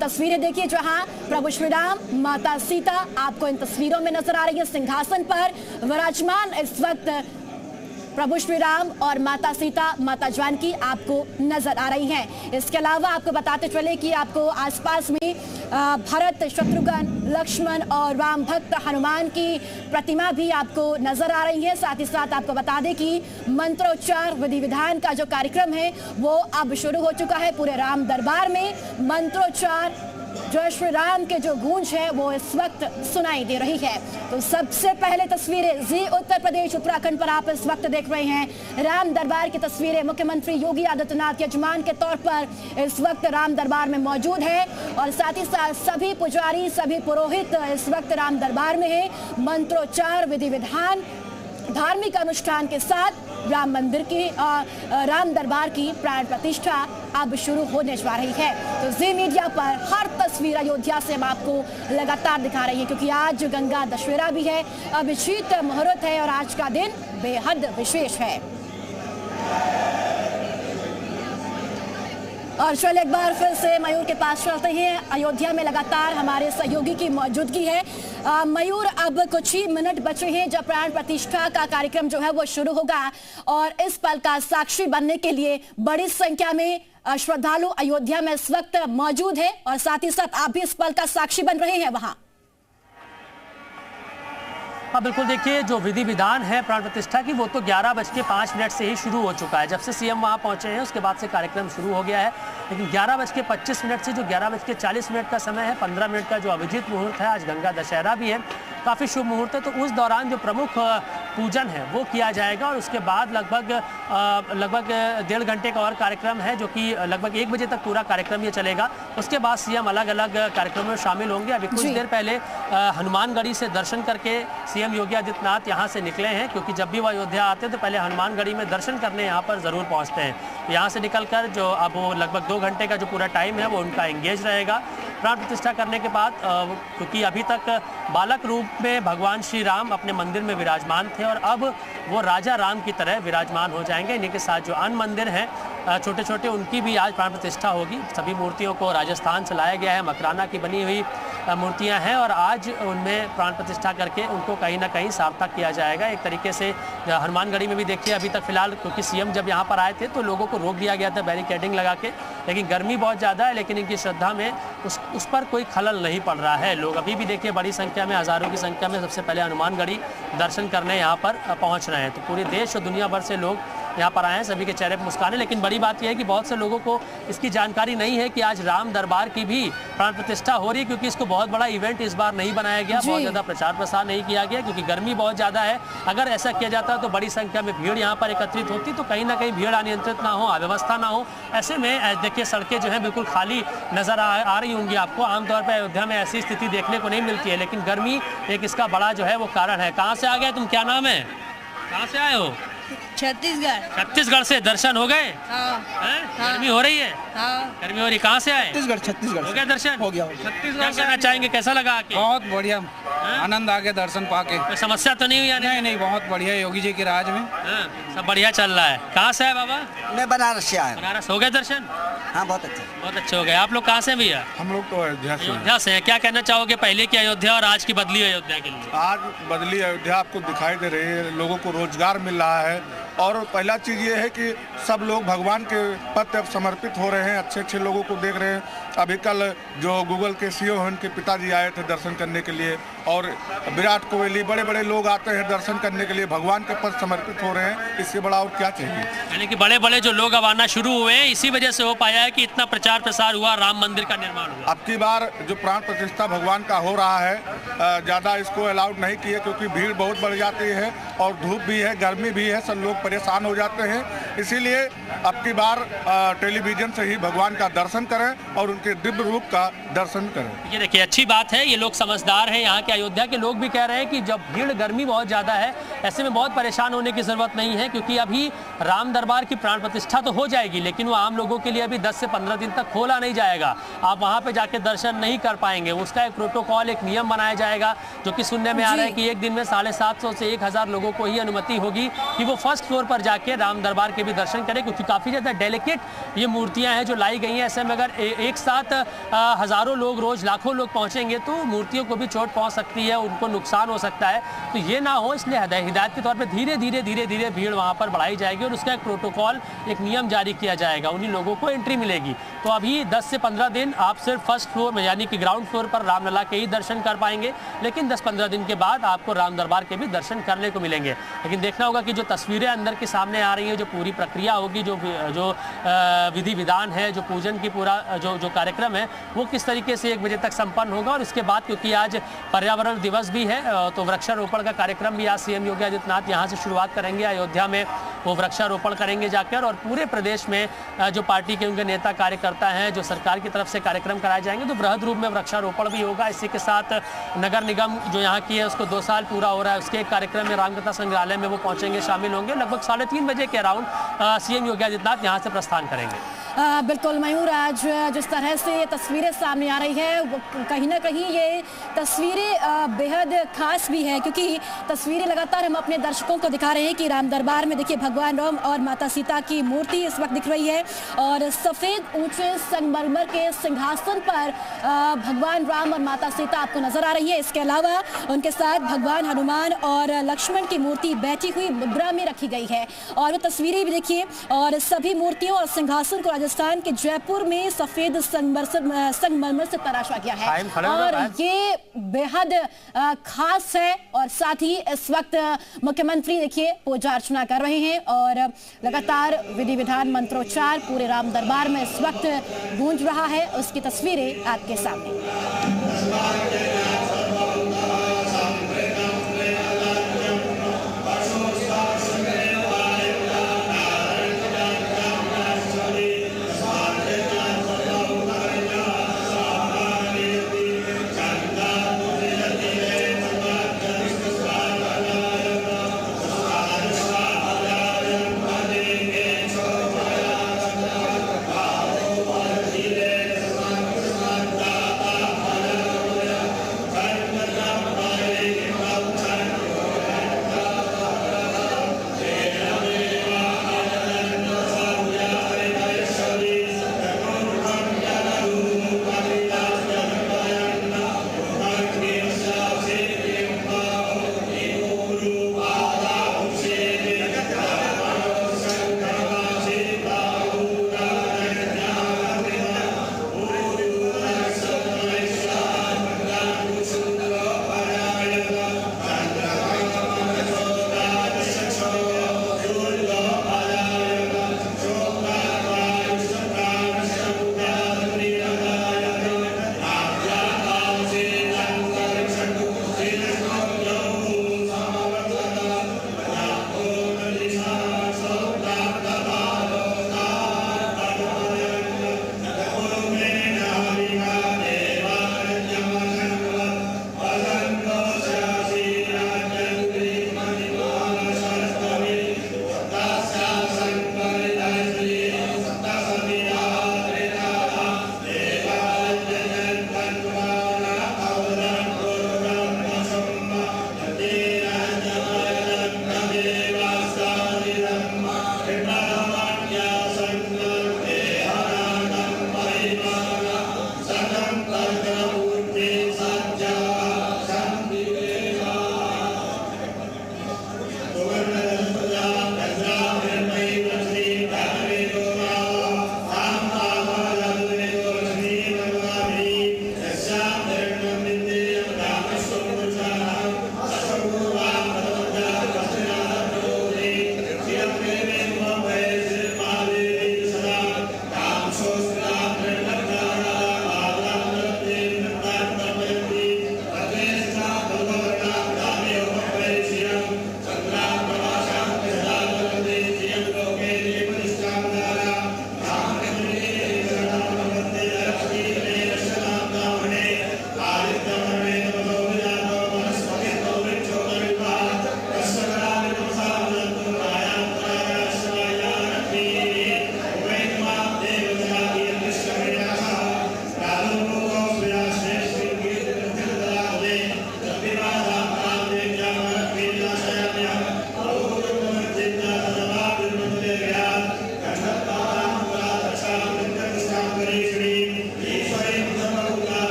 तस्वीरें देखिए जहां प्रभु श्री राम माता सीता आपको इन तस्वीरों में नजर आ रही है। सिंहासन पर विराजमान इस वक्त प्रभु श्री राम और माता सीता माता जानकी आपको नजर आ रही हैं। इसके अलावा आपको बताते चले कि आपको आसपास में भरत, शत्रुघ्न, लक्ष्मण और राम भक्त हनुमान की प्रतिमा भी आपको नजर आ रही है। साथ ही साथ आपको बता दें कि मंत्रोच्चार विधि विधान का जो कार्यक्रम है वो अब शुरू हो चुका है। पूरे राम दरबार में मंत्रोच्चार जय श्री राम के जो गूंज है वो इस वक्त सुनाई दे रही है। तो सबसे पहले तस्वीरें जी उत्तर प्रदेश उत्तराखंड पर आप इस वक्त देख रहे हैं। राम दरबार की तस्वीरें मुख्यमंत्री योगी आदित्यनाथ यजमान के तौर पर इस वक्त राम दरबार में मौजूद है और साथ ही साथ सभी पुजारी, सभी पुरोहित इस वक्त राम दरबार में है। मंत्रोच्चार विधि विधान धार्मिक अनुष्ठान के साथ राम मंदिर की राम दरबार की प्राण प्रतिष्ठा अब शुरू होने जा रही है। तो जी मीडिया पर हर तस्वीर अयोध्या से हम आपको लगातार दिखा रही है क्योंकि आज गंगा दशहरा भी है, अभिजीत मुहूर्त है और आज का दिन बेहद विशेष है। और चलिए एक बार फिर से मयूर के पास चलते हैं। अयोध्या में लगातार हमारे सहयोगी की मौजूदगी है। मयूर, अब कुछ ही मिनट बचे हैं जब प्राण प्रतिष्ठा का कार्यक्रम जो है वो शुरू होगा और इस पल का साक्षी बनने के लिए बड़ी संख्या में श्रद्धालु अयोध्या में इस वक्त मौजूद है और साथ ही साथ आप भी इस पल का साक्षी बन रहे हैं वहां। हाँ बिल्कुल, देखिए जो विधि विधान है प्राण प्रतिष्ठा की वो तो 11:05 से ही शुरू हो चुका है। जब से सीएम वहाँ पहुँचे हैं उसके बाद से कार्यक्रम शुरू हो गया है, लेकिन 11:25 से जो 11:40 का समय है, 15 मिनट का जो अभिजीत मुहूर्त है, आज गंगा दशहरा भी है, काफ़ी शुभ मुहूर्त है। तो उस दौरान जो प्रमुख पूजन है वो किया जाएगा और उसके बाद लगभग 1.5 घंटे का और कार्यक्रम है जो कि लगभग 1 बजे तक पूरा कार्यक्रम ये चलेगा। उसके बाद सीएम अलग अलग कार्यक्रमों में शामिल होंगे। अभी कुछ देर पहले हनुमानगढ़ी से दर्शन करके सीएम योगी आदित्यनाथ यहाँ से निकले हैं क्योंकि जब भी वो अयोध्या आते हैं तो पहले हनुमानगढ़ी में दर्शन करने यहाँ पर ज़रूर पहुँचते हैं। यहाँ से निकलकर जो अब वो लगभग 2 घंटे का जो पूरा टाइम है वो उनका एंगेज रहेगा। प्राण प्रतिष्ठा करने के बाद क्योंकि अभी तक बालक रूप में भगवान श्री राम अपने मंदिर में विराजमान थे और अब वो राजा राम की तरह विराजमान हो जाएंगे। इन्हीं के साथ जो अन्य मंदिर हैं छोटे छोटे उनकी भी आज प्राण प्रतिष्ठा होगी। सभी मूर्तियों को राजस्थान से लाया गया है, मकराना की बनी हुई मूर्तियां हैं और आज उनमें प्राण प्रतिष्ठा करके उनको कहीं ना कहीं सार्थक किया जाएगा। एक तरीके से हनुमानगढ़ी में भी देखिए अभी तक फिलहाल क्योंकि सीएम जब यहाँ पर आए थे तो लोगों को रोक दिया गया था बैरिकेडिंग लगा के, लेकिन गर्मी बहुत ज़्यादा है, लेकिन इनकी श्रद्धा में उस पर कोई खलल नहीं पड़ रहा है। लोग अभी भी देखिए बड़ी संख्या में, हज़ारों की संख्या में सबसे पहले हनुमानगढ़ी दर्शन करने यहाँ पर पहुँच रहे हैं। तो पूरे देश और दुनिया भर से लोग यहाँ पर आए हैं, सभी के चेहरे पर मुस्कान है। लेकिन बड़ी बात यह है कि बहुत से लोगों को इसकी जानकारी नहीं है कि आज राम दरबार की भी प्राण प्रतिष्ठा हो रही है क्योंकि इसको बहुत बड़ा इवेंट इस बार नहीं बनाया गया, बहुत ज़्यादा प्रचार प्रसार नहीं किया गया क्योंकि गर्मी बहुत ज़्यादा है। अगर ऐसा किया जाता तो बड़ी संख्या में भीड़ यहाँ पर एकत्रित होती तो कहीं ना कहीं भीड़ अनियंत्रित ना हो, अव्यवस्था ना हो। ऐसे में देखिए सड़कें जो हैं बिल्कुल खाली नज़र आ रही होंगी आपको। आमतौर पर अयोध्या में ऐसी स्थिति देखने को नहीं मिलती है, लेकिन गर्मी एक इसका बड़ा जो है वो कारण है। कहाँ से आ गए तुम, क्या नाम है, कहाँ से आए हो? छत्तीसगढ़ से। दर्शन हो गए? गर्मी हो रही है? गर्मी हो रही, कहाँ से आए? छत्तीसगढ़ हो गया दर्शन? हो गया। क्या कहना चाहेंगे, कैसा लगा आके? बहुत बढ़िया, आनंद आ गया दर्शन पाके। तो समस्या तो नहीं हुई? नहीं, बहुत बढ़िया योगी जी के राज में सब बढ़िया चल रहा है। कहाँ से है बाबा? मैं बनारस से आया। बनारस हो गए दर्शन? हाँ बहुत अच्छा, बहुत अच्छे हो गए। आप लोग कहाँ से भैया? हम लोग तो अयोध्या से हैं। क्या कहना चाहोगे पहले की अयोध्या और आज की बदली अयोध्या के लिए? आज बदली अयोध्या आपको दिखाई दे रही है, लोगों को रोजगार मिल रहा है और पहला चीज़ ये है कि सब लोग भगवान के प्रति समर्पित हो रहे हैं, अच्छे अच्छे लोगों को देख रहे हैं। अभी कल जो गूगल के सीईओ हैं उनके पिताजी आए थे दर्शन करने के लिए और विराट कोहली, बड़े बड़े लोग आते हैं दर्शन करने के लिए, भगवान के प्रति समर्पित हो रहे हैं। इससे बड़ा और क्या चाहिए? यानी कि बड़े बड़े जो लोग अब आना शुरू हुए हैं, इसी वजह से हो पाया है कि इतना प्रचार प्रसार हुआ, राम मंदिर का निर्माण हुआ। अब की बार जो प्राण प्रतिष्ठा भगवान का हो रहा है ज़्यादा इसको अलाउड नहीं किए क्योंकि भीड़ बहुत बढ़ जाती है और धूप भी है, गर्मी भी है, सब लोग परेशान हो जाते हैं। इसीलिए अब की बार टेलीविजन से ही भगवान का दर्शन करें और उनके दिव्य रूप का दर्शन करें। ये देखिए अच्छी बात है, ये लोग समझदार हैं। यहाँ के अयोध्या के लोग भी कह रहे हैं कि जब भीड़ गर्मी बहुत ज़्यादा है ऐसे में बहुत परेशान होने की ज़रूरत नहीं है क्योंकि अभी राम दरबार की प्राण प्रतिष्ठा तो हो जाएगी लेकिन वो आम लोगों के लिए अभी 10 से 15 दिन तक खोला नहीं जाएगा। आप वहाँ पे जाके दर्शन नहीं कर पाएंगे। उसका एक प्रोटोकॉल, एक नियम बनाया जाएगा जो कि सुनने में आ रहा है कि एक दिन में 750 से 1000 लोगों को ही अनुमति होगी कि वो फर्स्ट फ्लोर पर जाके राम दरबार के भी दर्शन करें, क्योंकि काफ़ी ज़्यादा डेलिकेट ये मूर्तियाँ हैं जो लाई गई हैं। ऐसे में अगर एक साथ हज़ारों लोग, रोज़ लाखों लोग पहुँचेंगे तो मूर्तियों को भी चोट पहुँच सकती है, उनको नुकसान हो सकता है। तो ये ना हो, इसलिए हिदायत के तौर पर धीरे धीरे भीड़ वहाँ पर बढ़ाई जाएगी और उसका एक प्रोटोकॉल, एक नियम जारी किया जाएगा। उन्हीं लोगों को एंट्री मिलेगी। तो अभी 10 से 15 दिन आप सिर्फ फर्स्ट फ्लोर में यानी कि ग्राउंड फ्लोर पर रामलला के ही दर्शन कर पाएंगे, लेकिन 10-15 दिन के बाद आपको राम दरबार के भी दर्शन करने को मिलेंगे। लेकिन देखना होगा कि जो तस्वीरें अंदर के सामने आ रही हैं, जो पूरी प्रक्रिया होगी, जो विधि विधान है, जो पूजन की पूरा जो कार्यक्रम है, वो किस तरीके से 1 बजे तक संपन्न होगा। और इसके बाद क्योंकि आज पर्यावरण दिवस भी है तो वृक्षारोपण का कार्यक्रम भी आज सीएम योगी आदित्यनाथ यहाँ से शुरुआत करेंगे। अयोध्या में वो वृक्षारोपण करेंगे जाकर, और पूरे प्रदेश में जो पार्टी के उनके नेता कार्यकर्ता हैं, जो सरकार की तरफ से कार्यक्रम कराए जाएंगे, तो बृहद रूप में वृक्षारोपण भी होगा। इसी के साथ नगर निगम जो यहाँ की है उसको 2 साल पूरा हो रहा है, उसके एक कार्यक्रम में रामकथा संग्रहालय में वो पहुँचेंगे, शामिल होंगे। लगभग 3:30 बजे के अराउंड सीएम योगी आदित्यनाथ यहाँ से प्रस्थान करेंगे। बिल्कुल मयूर, आज जिस तरह से ये तस्वीरें सामने आ रही है, वो कहीं ना कहीं ये तस्वीरें बेहद खास भी है, क्योंकि तस्वीरें लगातार हम अपने दर्शकों को दिखा रहे हैं कि राम दरबार में देखिए भगवान राम और माता सीता की मूर्ति इस वक्त दिख रही है, और सफ़ेद ऊंचे संगमरमर के सिंहासन पर भगवान राम और माता सीता आपको नजर आ रही है। इसके अलावा उनके साथ भगवान हनुमान और लक्ष्मण की मूर्ति बैठी हुई मुद्रा में रखी गई है, और वो तस्वीरें भी देखिए। और सभी मूर्तियों और सिंहासन को राजस्थान के जयपुर में सफेद संगमरमर से तराशा गया है, और ये बेहद खास है। और साथ ही इस वक्त मुख्यमंत्री देखिए पूजा अर्चना कर रहे हैं, और लगातार विधि विधान मंत्रोच्चार पूरे राम दरबार में इस वक्त गूंज रहा है। उसकी तस्वीरें आपके सामने।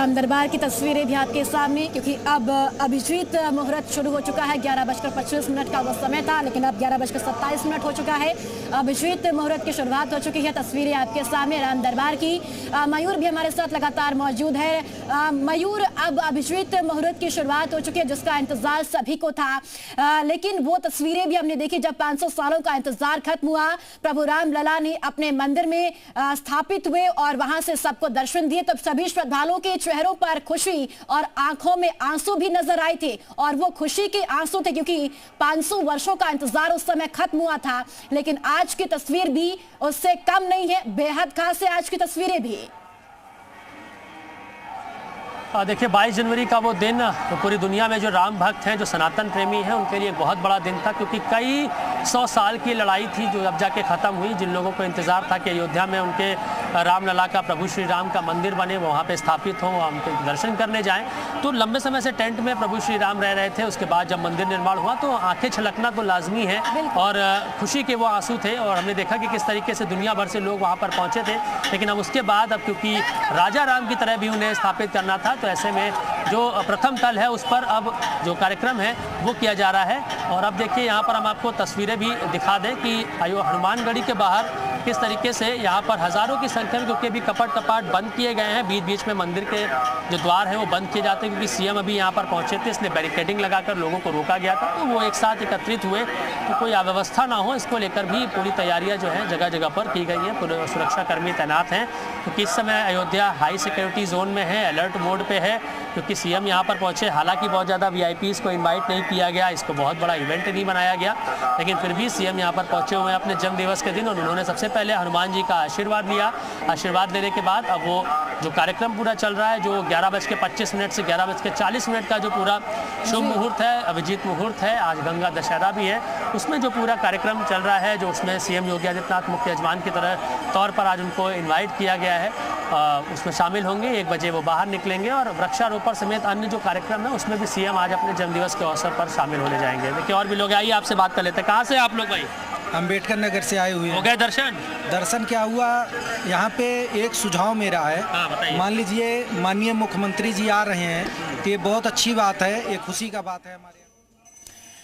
राम दरबार की तस्वीरें भी आपके सामने, क्योंकि अब अभिजीत मुहूर्त शुरू हो चुका है। 11:25 का वो समय था, लेकिन अब 11:27 हो चुका है। अभिजीत मुहूर्त की शुरुआत हो चुकी है। तस्वीरें आपके सामने राम दरबार की। मयूर भी हमारे साथ लगातार मौजूद है। मयूर, अब अभिजीत मुहूर्त की शुरुआत हो चुकी है, जिसका इंतजार सभी को था, लेकिन वो तस्वीरें भी हमने देखी जब 500 सालों का इंतजार खत्म हुआ। प्रभु राम लला ने अपने मंदिर में स्थापित हुए और वहां से सबको दर्शन दिए, तो सभी श्रद्धालुओं के चेहरों पर खुशी और आंखों में आंसू भी नजर आए थे। और वो खुशी के आंसू थे क्योंकि 500 वर्षों का इंतजार उस समय खत्म हुआ था। लेकिन आज की तस्वीर भी उससे कम नहीं है, बेहद खास है आज की तस्वीरें भी। देखिए 22 जनवरी का वो दिन तो पूरी दुनिया में जो राम भक्त हैं, जो सनातन प्रेमी हैं, उनके लिए एक बहुत बड़ा दिन था, क्योंकि कई 100 साल की लड़ाई थी जो अब जाके ख़त्म हुई। जिन लोगों को इंतज़ार था कि अयोध्या में उनके रामलला का, प्रभु श्री राम का मंदिर बने, वहाँ पे स्थापित हों, उनके दर्शन करने जाएं, तो लंबे समय से टेंट में प्रभु श्री राम रह रहे थे। उसके बाद जब मंदिर निर्माण हुआ तो आंखें छलकना तो लाजमी है और खुशी के वो आंसू थे। और हमने देखा कि किस तरीके से दुनिया भर से लोग वहाँ पर पहुँचे थे। लेकिन अब उसके बाद, अब क्योंकि राजा राम की तरह भी उन्हें स्थापित करना था, तो ऐसे में जो प्रथम तल है उस पर अब जो कार्यक्रम है वो किया जा रहा है। और अब देखिए यहाँ पर हम आपको तस्वीरें भी दिखा दें कि हनुमानगढ़ी के बाहर किस तरीके से यहाँ पर हज़ारों की संख्या में, क्योंकि अभी कपाट बंद किए गए हैं, बीच बीच में मंदिर के जो द्वार हैं वो बंद किए जाते हैं, क्योंकि सीएम अभी यहाँ पर पहुँचे थे, इसलिए बैरिकेडिंग लगाकर लोगों को रोका गया था। तो वो एक साथ एकत्रित हुए तो कोई अव्यवस्था ना हो, इसको लेकर भी पूरी तैयारियाँ जो हैं जगह जगह पर की गई हैं। पूरे सुरक्षाकर्मी तैनात हैं, क्योंकि इस समय अयोध्या हाई सिक्योरिटी जोन में है, अलर्ट मोड पे है, क्योंकि सीएम यहाँ पर पहुँचे। हालांकि बहुत ज़्यादा वीआईपीज़ को इनवाइट नहीं किया गया, इसको बहुत बड़ा इवेंट नहीं बनाया गया, लेकिन फिर भी सीएम यहाँ पर पहुँचे हुए हैं अपने जन्मदिवस के दिन। और उन्होंने सबसे पहले हनुमान जी का आशीर्वाद लिया। आशीर्वाद लेने के बाद अब वो जो कार्यक्रम पूरा चल रहा है, जो 11:25 से 11:40 का जो पूरा शुभ मुहूर्त है, अभिजीत मुहूर्त है, आज गंगा दशहरा भी है, उसमें जो पूरा कार्यक्रम चल रहा है, जो उसमें सीएम योगी आदित्यनाथ मुख्य यजमान की तौर पर आज उनको इन्वाइट किया गया है, उसमें शामिल होंगे। 1 बजे वो बाहर निकलेंगे और वृक्षारोपण समेत अन्य जो कार्यक्रम है उसमें भी सीएम आज अपने जन्मदिवस के अवसर पर शामिल होने जाएंगे। देखिए और भी लोग, आइए आपसे बात कर लेते हैं। कहाँ से आप लोग भाई? अम्बेडकर नगर से आए हुए हैं। हो गए दर्शन? दर्शन क्या हुआ, यहाँ पे एक सुझाव मेरा है। मान लीजिए माननीय मुख्यमंत्री जी आ रहे हैं, तो ये बहुत अच्छी बात है, ये खुशी का बात है हमारे